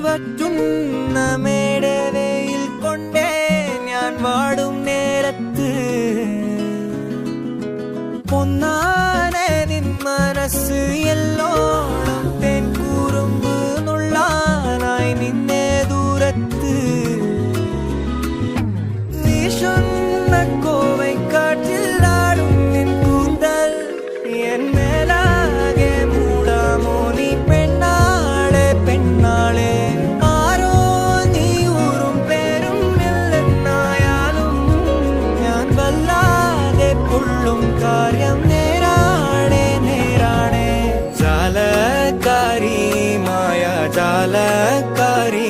പറ്റുന്ന മേടവയിൽ കൊണ്ടേ ഞാൻ വാടും നേരത്ത് പൊന്നാനെ നിൻ മനസ്സ് എല്ലോണം തേൻ കൂറുമ്പ് നുള്ളാനായി നിന്നെ ദൂരത്ത് വീശുന്ന കോവൈക്കാറ്റിലാടും നിൻ കൂന്തൽ എൻ മേലാകെ മൂടാമോ നീ പെണ്ണാളെ പെണ്ണാളെ ആരോ നീ ഊറും പേരും ഇല്ലെന്നായാലും ഞാൻ വല്ലാതെ പൊള്ളും കാര്യം നേരാണേ നേരാണേ ജാലക്കാരി മായ ജാലക്കാരി